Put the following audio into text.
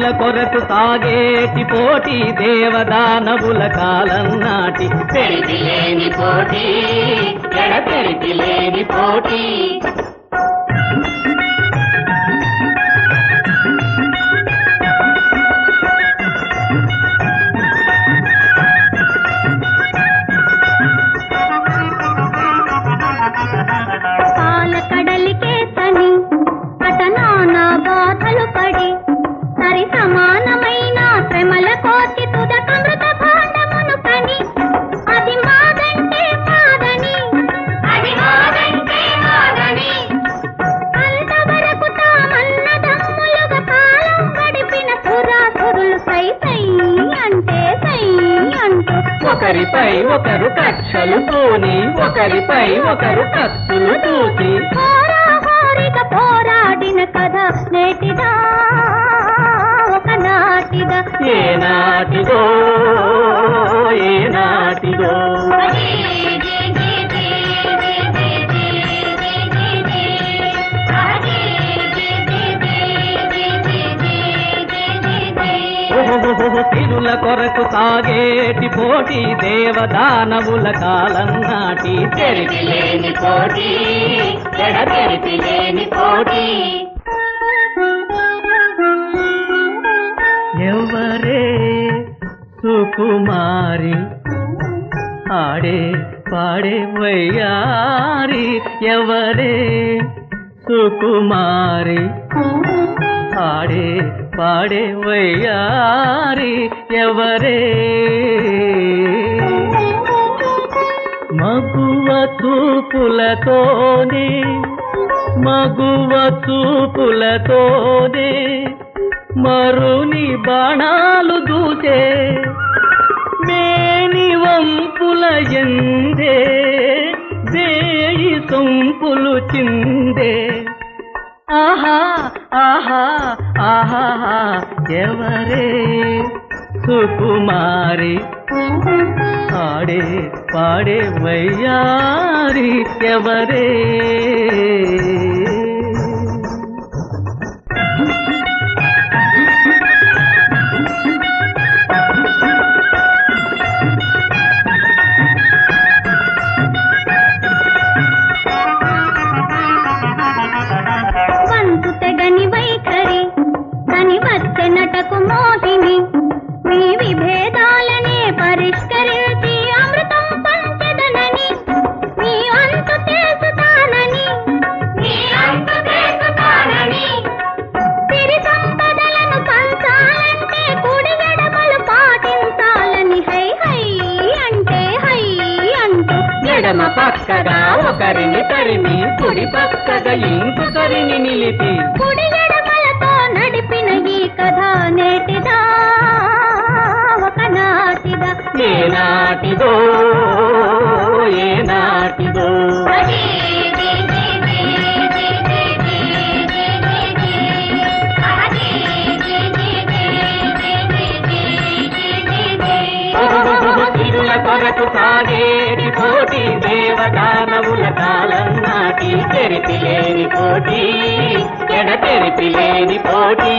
సిరుల కొరకు సాగేటి పోటీ దేవదానవుల కాలం నాటి తెరిపి లేని పోటీ తెరిపి లేని పోటీ పాలకడలికే తని అతనానా బాధలు పడి సరి సమానమైన శ్రమల కోటి తుదకమృత భాండమును కని అది మాదంటే మాదని అంతవరకు తామన్నదమ్ములుగా కాలం గడిపిన పురాసురులు సై సై అంటే సై అంటూ ఒకరిపై ఒకరు కక్షలు తోని ఒకరిపై ఒకరు కత్తులు చూసి హోరాహోరిగా పోరాడిన కథ నేటిదా ఒకనాటిదా ఏనాటిదో ఏనాటిదో సిరుల కొరకు సాగేటి పోటీ దేవదానవుల కాలం నాటి తెరిపి లేని పోటీ తెరిపి లేని పోటీ ఎవరే సుకుమారి ఆడే పాడే వయ్యారి ఎవరే సుకుమారి ఆడే పాడే వయ్యారి ఎవరే మగువ చూపులతోనే మగువ చూపులతోనే మరుని బాణాలు దూచే మేని వంపుల ఎందే వేయి సొంపులు చిందే ఆహా ఆహా ఆహా ఎవరే సుకుమారి ఆడే పాడే వయ్యారి ఎవరే తెగని వైఖరి తని వచ్చెనటకు మోహిని మీ విభేదాలనే పరిష్కరించి అమృతం పంచదనని మీ అంతు తెలుసుతానని సిరి సంపదలను పంచాలంటే కుడి ఎడమలు పాటించాలని హై హై అంటే హై అంటూ ఎడమ పక్కగా ఒకరిని తరిమి కుడి పక్కగా ఇంకొకరిని నిలిపి కుడి ఎడమలతో నడిపిన ఈ కథ నేటిదా ఒకనాటిదా ఏనాటిదో ఏనాటిదో సిరుల కొరకు సాగేటి పోటీ దేవదానవుల కాలం నాటి తెరిపి లేని పోటీ తెరిపి లేని పోటీ